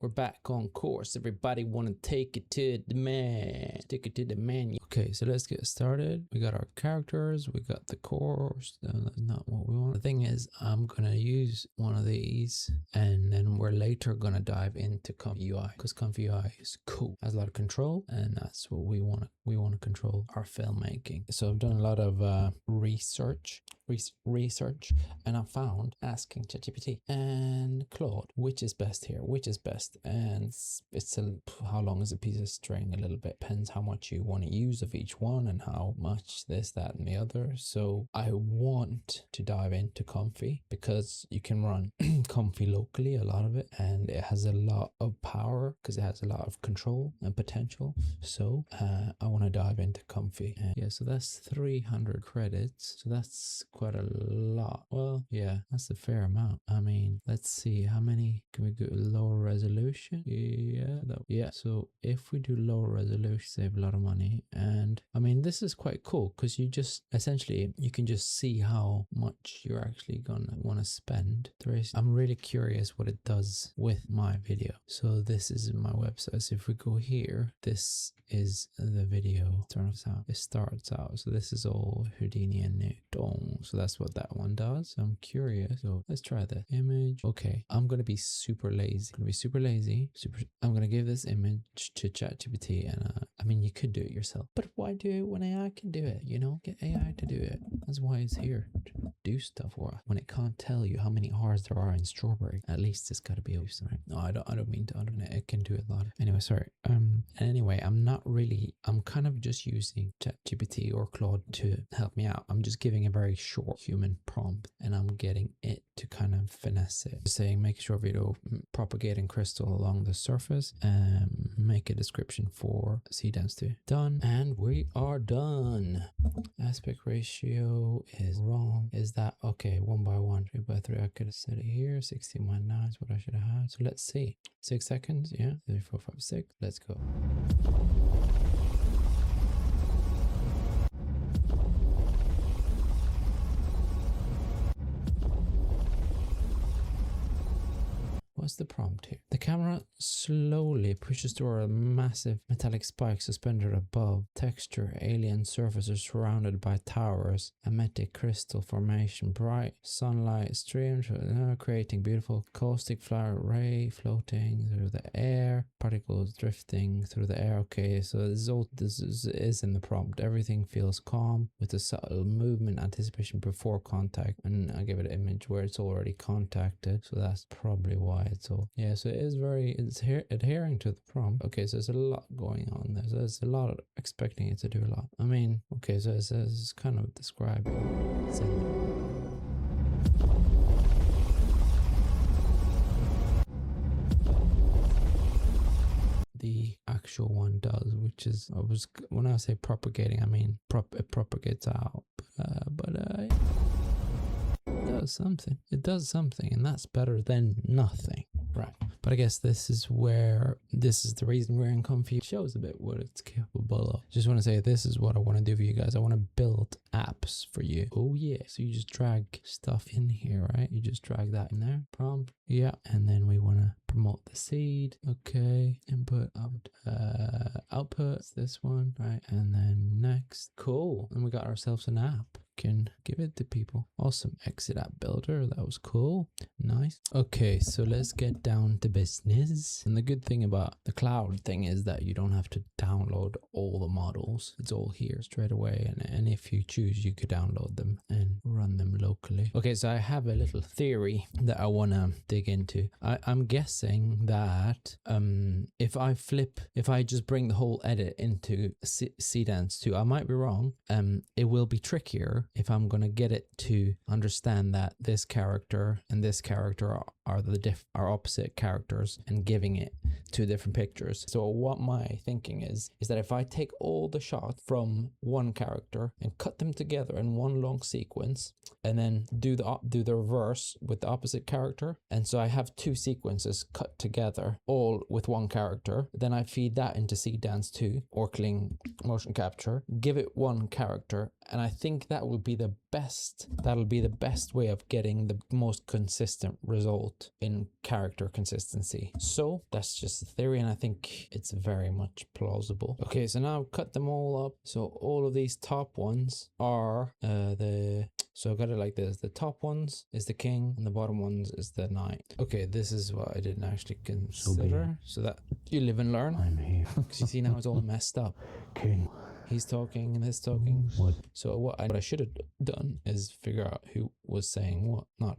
we're back on course. Everybody want to take it to the man. Take it to the menu. Okay, so let's get started. We got our characters. We got the course. That's not what we want. The thing is, I'm going to use one of these and then we're later going to dive into ComfyUI because ComfyUI is cool. It has a lot of control and that's what we want. We want to control our filmmaking. So I've done a lot of research and I found asking ChatGPT and Claude which is best here, which is best, and it's how long is a piece of string, a little bit depends how much you want to use of each one and how much this, that and the other. So I want to dive into Comfy because you can run Comfy locally, a lot of it, and it has a lot of power because it has a lot of control and potential. So I want to dive into Comfy, and yeah, so that's 300 credits, so that's quite a lot. Well, yeah, that's a fair amount. I mean, let's see, how many can we do? Lower resolution? Yeah, so if we do lower resolution, save a lot of money. And I mean, this is quite cool because you just essentially you can just see how much you're actually gonna want to spend. I'm really curious what it does with my video. So this is my website. So if we go here, this is the video. Turn this out. It starts out. So this is all Houdini and Newton. So that's what that one does. So I'm curious. So let's try the image. Okay, I'm gonna be super lazy. I'm gonna give this image to ChatGPT, and I mean, you could do it yourself, but why do it when AI can do it? You know, get AI to do it. That's why it's here to do stuff for us. When it can't tell you how many R's there are in strawberry, at least it's got to be able to, right? No, I don't mean to. It can do a lot. Anyway, sorry. Anyway, I'm kind of just using ChatGPT or Claude to help me out. I'm just giving a very short human prompt, and I'm getting it to kind of finesse it, saying make sure video propagating crystal along the surface, and make a description for Seedance 2. Done, and we are done. Aspect ratio is wrong. Is that okay? 1 by 1, 3 by 3. I could have set it here. 16 by 9 is what I should have had. So let's see. 6 seconds. Yeah, 3, 4, 5, 6. Let's go. What's the prompt here? The camera slowly pushes toward a massive metallic spike suspended above. Texture, alien surfaces surrounded by towers. Ametic crystal formation. Bright sunlight streams, creating beautiful caustic flower ray floating through the air. Particles drifting through the air. Okay, so this is in the prompt. Everything feels calm with a subtle movement, anticipation before contact. And I give it an image where it's already contacted. So that's probably why. So yeah, so it's adhering to the prompt. Okay, so there's a lot going on there. So there's a lot of expecting it to do a lot. I mean, okay, so it's kind of describing the actual one does, which is when I say propagating, I mean it propagates out, but it does something, and that's better than nothing, right? But I guess this is the reason we're in Comfy. It shows a bit what it's capable of. Just want to say, this is what I want to do for you guys. I want to build apps for you. Oh yeah, so you just drag stuff in here, right? You just drag that in there, prompt, yeah, and then we want to promote the seed. Okay, input, output, this one, right? And then next, cool, and we got ourselves an app. Can give it to people. Awesome. Exit app builder, that was cool. Nice. Okay, so let's get down to business. And the good thing about the cloud thing is that you don't have to download all the models. It's all here straight away, and if you choose, you could download them and run them locally. Okay, so I have a little theory that I want to dig into. I'm guessing that if I just bring the whole edit into Seedance 2, I might be wrong. It will be trickier if I'm going to get it to understand that this character and this character are opposite characters and giving it two different pictures. So what my thinking is that if I take all the shots from one character and cut them together in one long sequence, and then do the reverse with the opposite character, and so I have two sequences cut together all with one character, then I feed that into Seedance 2 or Kling Motion Capture, give it one character, And I think that will be the best. That'll be the best way of getting the most consistent result in character consistency. So that's just a theory, and I think it's very much plausible. Okay, so now I've cut them all up. So all of these top ones are so I got it like this. The top ones is the king and the bottom ones is the knight. Okay, this is what I didn't actually consider. So that you live and learn. I'm here. Because you see now it's all messed up. King. He's talking and he's talking. What? So what I should have done is figure out who was saying what, not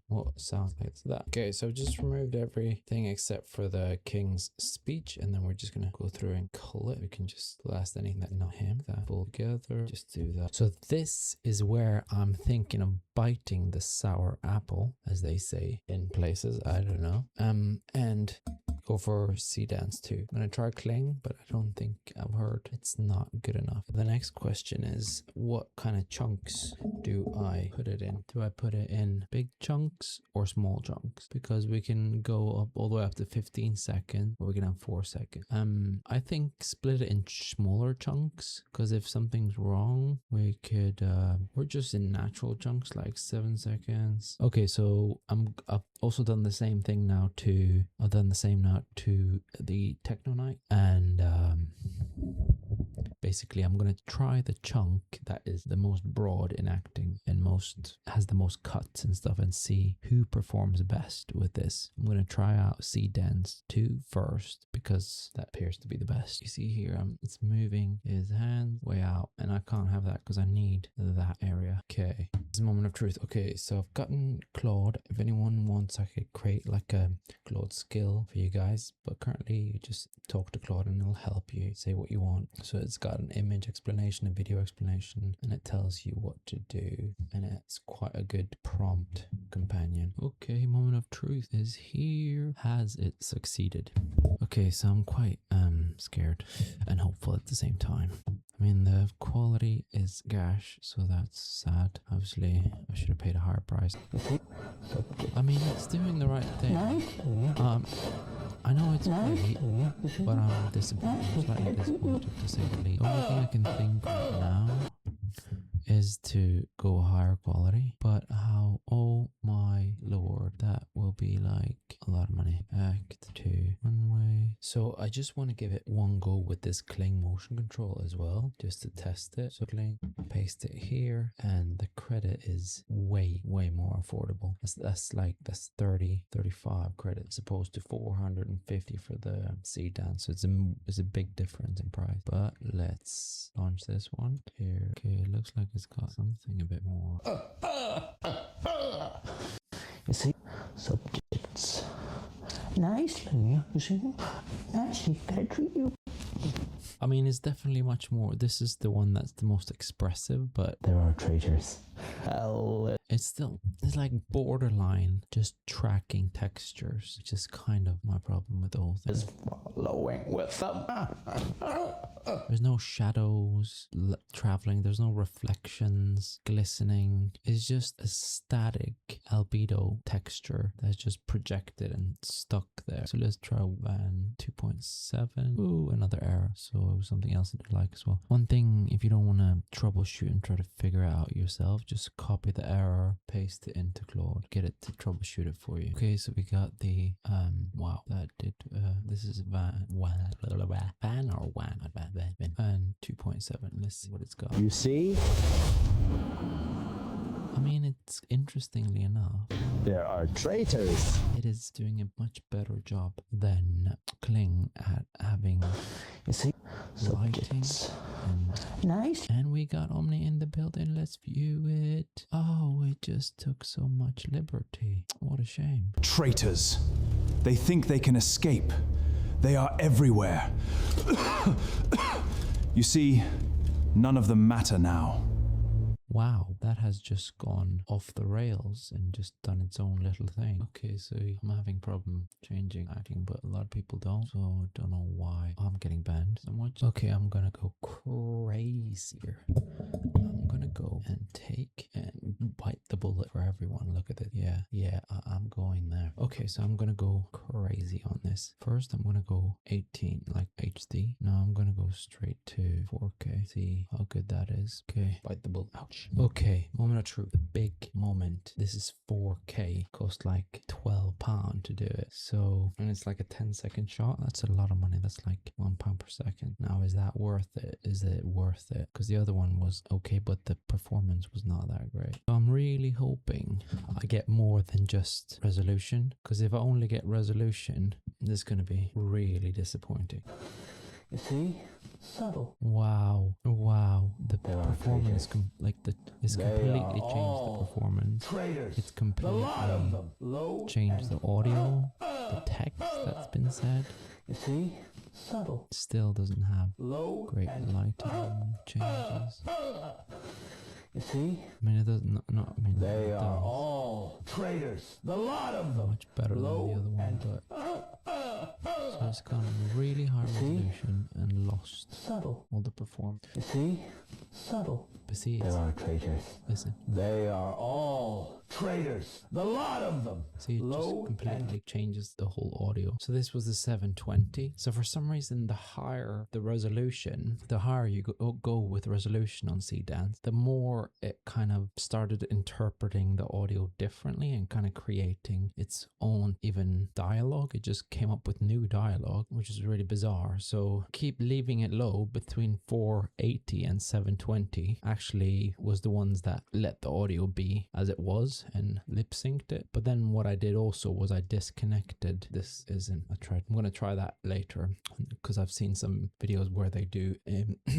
what sounds like that. Okay, so I've just removed everything except for the king's speech, and then we're just gonna go through and clip. We can just last anything that not him. That pull together. Just do that. So this is where I'm thinking of biting the sour apple, as they say in places. I don't know. And go for Seedance too. I'm gonna try Kling, but I don't think I've heard it's not good enough. The next question is, what kind of chunks do I put it in? Do I put it in big chunks or small chunks? Because we can go up all the way up to 15 seconds, or we can have 4 seconds. I think split it in smaller chunks, because if something's wrong, we could we're just in natural chunks like 7 seconds. Okay, so I've also done the same thing now to the Techno Night, and basically I'm going to try the chunk that is the most broad in acting and has the most cuts and stuff, and see who performs best with this. I'm going to try out Seedance 2 first, because that appears to be the best. You see here, it's moving his hand way out, and I can't have that because I need that area. Okay, it's a moment of truth. Okay, so I've gotten Claude. If anyone wants, I could create like a Claude skill for you guys, but currently you just talk to Claude and it'll help you say what you want. So it's got an image explanation, a video explanation, and it tells you what to do, and it's quite a good prompt companion. Okay, moment of truth is here. Has it succeeded? Okay, so I'm quite scared and hopeful at the same time. I mean, the quality is gash, so that's sad. Obviously, I should have paid a higher price. I mean, it's doing the right thing. I know it's great, but I'm disappointed. I'm slightly disappointed, to say the least. The only thing I can think right now is to go higher quality, but how? Oh my lord, that will be like a lot of money. Act 2 one way. So I just want to give it one go with this Kling Motion Control as well, just to test it. So Kling, paste it here, and the credit is way more affordable. That's 35 credits as opposed to 450 for the Seedance. So it's a big difference in price. But let's launch this one here. Okay, it looks like it's got something a bit more. You see, subjects. Nicely, you see? Nicely, gotta treat you. I mean, it's definitely much more. This is the one that's the most expressive, but there are traitors. It's like borderline just tracking textures, which is kind of my problem with the whole thing. Is following with them. There's no shadows traveling, there's no reflections, glistening. It's just a static albedo texture that's just projected and stuck there. So let's try Van 2.7. Ooh, another error. So it was something else I didn't like as well. One thing, if you don't want to troubleshoot and try to figure it out yourself, just copy the error, paste it into Claude, get it to troubleshoot it for you. Okay, so we got the wow, that did this is Van 2.7. Let's see what it's got. You see? I mean, it's interestingly enough, There are traitors. it is doing a much better job than Kling at having You see? lighting. Nice. And we got Omni in the building. Let's view it. Oh, it just took so much liberty. What a shame. Traitors. They think they can escape. They are everywhere. You see, none of them matter now. Wow, that has just gone off the rails and just done its own little thing. Okay, so I'm having problem changing acting, but a lot of people don't, so I don't know why I'm getting banned so much. Okay, I'm gonna go crazier. I'm gonna go and take and bite the bullet for everyone. Look at it. Yeah, I'm going there. Okay, so I'm gonna go crazy on this. First, I'm gonna go 18, like HD. Now I'm gonna go straight to 4K. See how good that is. Okay, bite the bullet. Ouch. Okay, moment of truth. The big moment. This is 4K. Cost like £12 to do it. So, and it's like a 10-second shot. That's a lot of money. That's like £1 per second. Now, is that worth it? Is it worth it? Because the other one was okay, but the performance was not that great. So I'm really hoping I get more than just resolution, because if I only get resolution, this is going to be really disappointing. You see? Subtle. Wow. The performance it's completely changed the performance. Traitors. It's completely changed the audio, the text that's been said. You see? Subtle. Still doesn't have Low great lighting changes. You see? I mean, it doesn't. They it are does. all traitors. The lot of them. Much better than the other one, but so it's gone really high resolution and lost Subtle. all the performance. You see? Subtle. But see, There are traitors. listen. They are all traitors. The lot of them. See, it just Low completely changes the whole audio. So this was the 720. So for some reason, the higher the resolution, the higher you go with resolution on Seedance, the more it kind of started interpreting the audio differently and kind of creating its own even dialogue. It just came up with new dialogue, which is really bizarre. So keep leaving it low between 480 and 720 actually was the ones that let the audio be as it was and lip synced it. But then what I did also was I disconnected. This isn't a try. I'm going to try that later because I've seen some videos where they do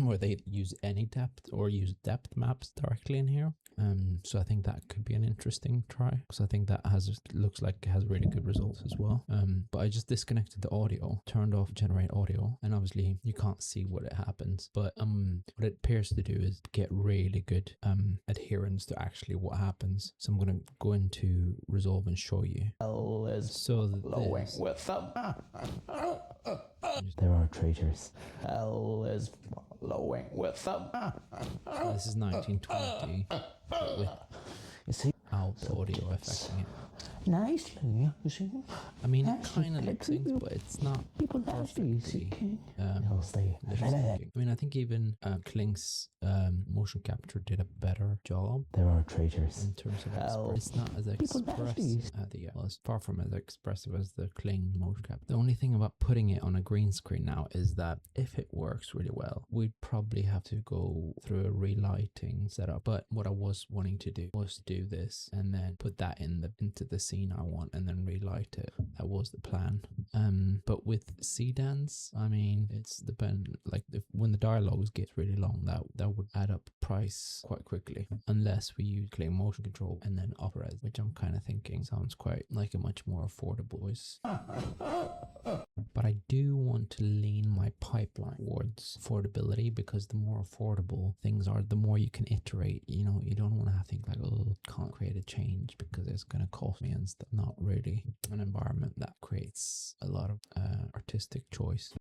where they use any depth or use depth maps directly in here. So I think that could be an interesting try because I think that looks like it has really good results as well. But I just disconnected the audio, turned off generate audio, and obviously you can't see what it happens. But what it appears to do is get really good adherence to actually what happens. So I'm gonna go into Resolve and show you. hell is So flowing this, with them. There are traitors. Hell is flowing with them. so this is 1920 but You see? without the audio affecting it. Nicely, you see? I mean, it Actually, kind of lip syncs, but it's not People nasty, you see? perfectly They'll stay. lip syncing. I mean, I think even Kling's motion capture did a better job There are traitors. in terms of Hell. it's not as People nasty. expressive. Well, it's far from as expressive as the Kling motion capture. The only thing about putting it on a green screen now is that if it works really well, we'd probably have to go through a relighting setup. But what I was wanting to do was do this and then put that into the scene I want and then relight it. That was the plan. But with Seedance, I mean, it's dependent. Like when the dialogues get really long, that would add up price quite quickly, unless we use Kling Motion Control and then Opera, which I'm kind of thinking sounds quite like a much more affordable voice. But I do want to lean my pipeline towards affordability because the more affordable things are, the more you can iterate. You know, you don't want to think like, oh, can't create a change because it's going to cost me and stuff. Not really an environment that creates a lot of artistic choice.